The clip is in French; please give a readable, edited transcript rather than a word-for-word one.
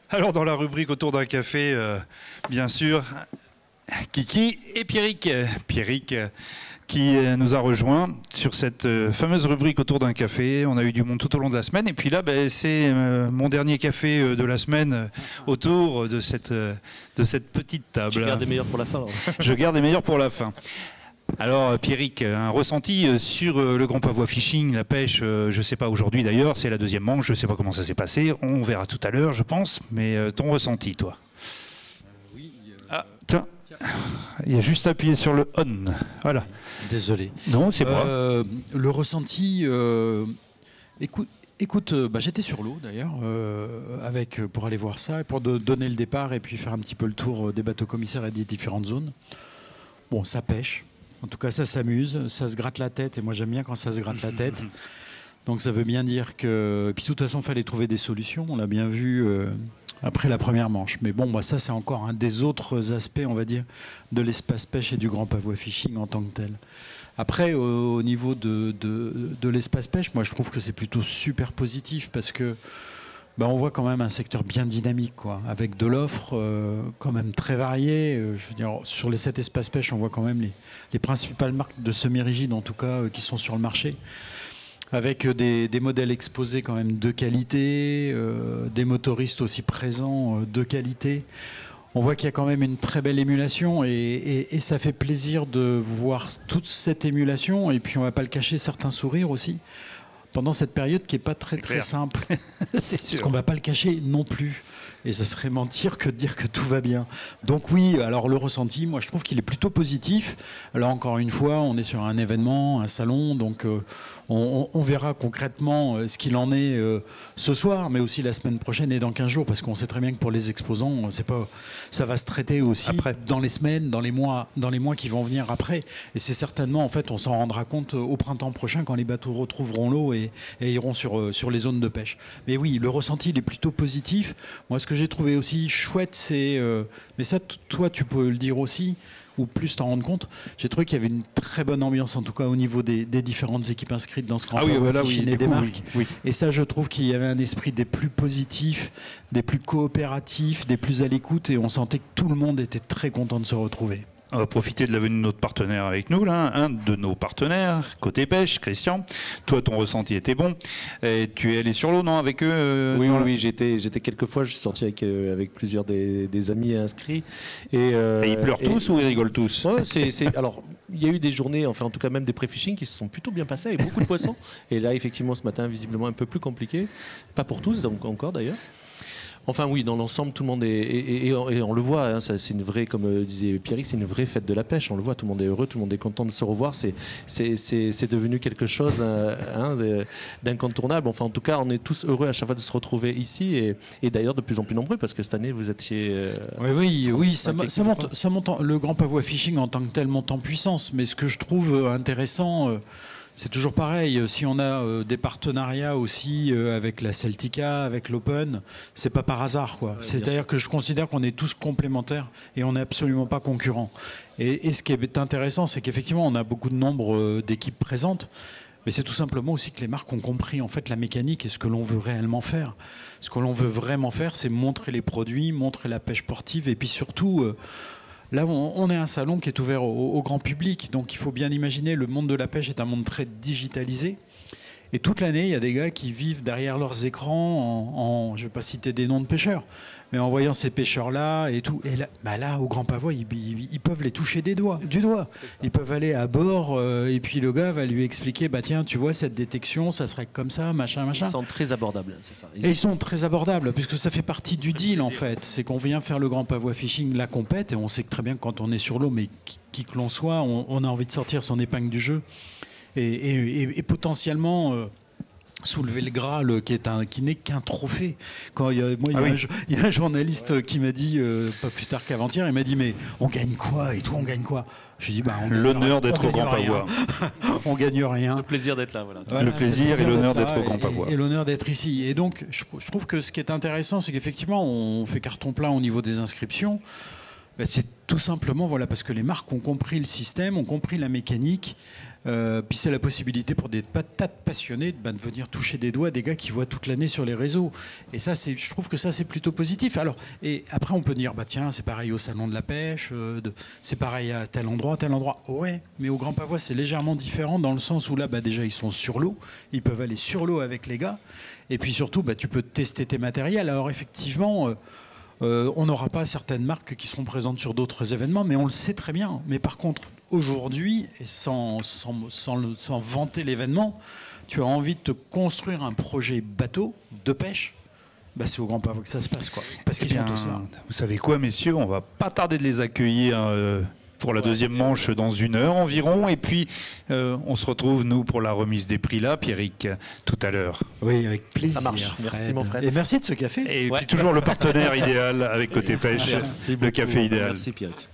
Alors dans la rubrique autour d'un café, bien sûr, Kiki et Pierrick. Pierrick qui nous a rejoint sur cette fameuse rubrique autour d'un café. On a eu du monde tout au long de la semaine. Et puis là, c'est mon dernier café de la semaine autour de cette petite table. Tu gardes les meilleurs pour la fin. Alors. Je garde les meilleurs pour la fin. Alors Pierrick, un ressenti sur le Grand Pavois Fishing, la pêche, je ne sais pas aujourd'hui d'ailleurs, c'est la deuxième manche, je ne sais pas comment ça s'est passé, on verra tout à l'heure je pense, mais ton ressenti toi Oui. Ah, tiens, il y a juste à appuyer sur le on, voilà. Désolé. Non, c'est moi. Le ressenti, écoute, j'étais sur l'eau d'ailleurs, pour aller voir ça, et pour donner le départ et puis faire un petit peu le tour des bateaux commissaires et des différentes zones. Bon, ça pêche. En tout cas, ça s'amuse, ça se gratte la tête, et moi j'aime bien quand ça se gratte la tête. Donc ça veut bien dire que... Puis de toute façon, il fallait trouver des solutions, on l'a bien vu après la première manche. Mais bon, ça c'est encore un des autres aspects, on va dire, de l'espace pêche et du Grand Pavois Fishing en tant que tel. Après, au niveau de l'espace pêche, moi je trouve que c'est plutôt super positif, parce que on voit quand même un secteur bien dynamique, quoi, avec de l'offre quand même très variée. Je veux dire, sur les 7 espaces pêche, on voit quand même les principales marques de semi-rigides, en tout cas, qui sont sur le marché, avec des modèles exposés quand même de qualité, des motoristes aussi présents de qualité. On voit qu'il y a quand même une très belle émulation et ça fait plaisir de voir toute cette émulation. Et puis, on ne va pas le cacher, certains sourires aussi, pendant cette période qui n'est pas très simple. C'est sûr. Parce qu'on ne va pas le cacher non plus. Et ça serait mentir que de dire que tout va bien. Donc oui, alors le ressenti, moi je trouve qu'il est plutôt positif. Alors encore une fois, on est sur un événement, un salon, donc on verra concrètement ce qu'il en est ce soir, mais aussi la semaine prochaine et dans 15 jours, parce qu'on sait très bien que pour les exposants, ça va se traiter aussi après, dans les semaines, dans les mois qui vont venir après. Et c'est certainement, en fait, on s'en rendra compte au printemps prochain quand les bateaux retrouveront l'eau et iront sur les zones de pêche. Mais oui, le ressenti, il est plutôt positif. Moi, ce que j'ai trouvé aussi chouette, c'est... mais ça, toi, tu peux le dire aussi, ou plus t'en rendre compte. J'ai trouvé qu'il y avait une très bonne ambiance, en tout cas au niveau des différentes équipes inscrites dans ce Grand Pavois Fishing et des marques. Oui. Et ça, je trouve qu'il y avait un esprit des plus positifs, des plus coopératifs, des plus à l'écoute, et on sentait que tout le monde était très content de se retrouver. On va profiter de la venue de notre partenaire avec nous, là, un de nos partenaires, côté pêche, Christian. Toi, ton ressenti était bon. Et tu es allé sur l'eau, non, avec eux Oui, j'étais quelques fois, je suis sorti avec plusieurs des amis inscrits. Et ils pleurent tous ou ils rigolent tous? Alors, il y a eu des journées, enfin en tout cas même des pré-fishing qui se sont plutôt bien passées, avec beaucoup de poissons. Et là, effectivement, ce matin, visiblement un peu plus compliqué. Pas pour tous, donc encore d'ailleurs. Enfin oui, dans l'ensemble, tout le monde et on le voit, hein, c'est une vraie, comme disait Pierrick, c'est une vraie fête de la pêche. On le voit, tout le monde est heureux, tout le monde est content de se revoir. C'est devenu quelque chose d'incontournable. Enfin, en tout cas, on est tous heureux à chaque fois de se retrouver ici et d'ailleurs de plus en plus nombreux, parce que cette année, vous étiez... Oui, ça monte. Le Grand Pavois Fishing en tant que tel monte en puissance. Mais ce que je trouve intéressant... c'est toujours pareil, si on a des partenariats aussi avec la Celtica, avec l'Open, c'est pas par hasard, quoi. C'est-à-dire que je considère qu'on est tous complémentaires et on n'est absolument pas concurrents. Et ce qui est intéressant, c'est qu'effectivement, on a beaucoup de nombre d'équipes présentes, mais c'est tout simplement aussi que les marques ont compris en fait la mécanique et ce que l'on veut réellement faire. Ce que l'on veut vraiment faire, c'est montrer les produits, montrer la pêche sportive et puis surtout... Là, on est un salon qui est ouvert au grand public, donc il faut bien imaginer, le monde de la pêche est un monde très digitalisé. Et toute l'année, il y a des gars qui vivent derrière leurs écrans, je ne vais pas citer des noms de pêcheurs, mais en voyant ces pêcheurs-là et tout. Et là, au Grand Pavois, ils peuvent les toucher du doigt. Ils peuvent aller à bord et puis le gars va lui expliquer, tiens, tu vois, cette détection, ça serait comme ça, machin. Ils sont très abordables, c'est ça. Et ils sont très abordables, puisque ça fait partie du deal, en fait. C'est qu'on vient faire le Grand Pavois Fishing, la compète, et on sait que très bien que quand on est sur l'eau, mais qui que l'on soit, on a envie de sortir son épingle du jeu. Et potentiellement soulever le Graal qui n'est qu'un trophée. Il y a un journaliste qui m'a dit, pas plus tard qu'avant-hier, il m'a dit mais on gagne quoi et tout, on gagne quoi? Je lui ai dit l'honneur d'être au Grand Pavois. On gagne rien. Le plaisir d'être là, voilà. Le plaisir et l'honneur d'être au Grand Pavois. Et l'honneur d'être ici. Et donc je trouve que ce qui est intéressant, c'est qu'effectivement on fait carton plein au niveau des inscriptions. C'est tout simplement parce que les marques ont compris le système, ont compris la mécanique. Puis c'est la possibilité pour des tas de passionnés de venir toucher des doigts des gars qui voient toute l'année sur les réseaux. Et ça, je trouve que ça, c'est plutôt positif. Alors, et après, on peut dire, tiens, c'est pareil au salon de la pêche, c'est pareil à tel endroit, tel endroit. Ouais, mais au Grand Pavois, c'est légèrement différent dans le sens où là, déjà, ils sont sur l'eau. Ils peuvent aller sur l'eau avec les gars. Et puis surtout, tu peux tester tes matériels. Alors effectivement... on n'aura pas certaines marques qui seront présentes sur d'autres événements, mais on le sait très bien. Mais par contre, aujourd'hui, et sans vanter l'événement, tu as envie de te construire un projet bateau de pêche, c'est au Grand Pavois que ça se passe, quoi. Parce qu'ils sont tous là. Vous savez quoi, messieurs, on va pas tarder de les accueillir pour la deuxième manche dans 1 heure environ. Et puis, on se retrouve, nous, pour la remise des prix là, Pierrick, tout à l'heure. Oui, avec plaisir. Ça marche. Merci, mon Fred. Et merci de ce café. Et puis toujours le partenaire idéal avec Côté Pêche, Merci le beaucoup. café idéal. Merci, Pierrick.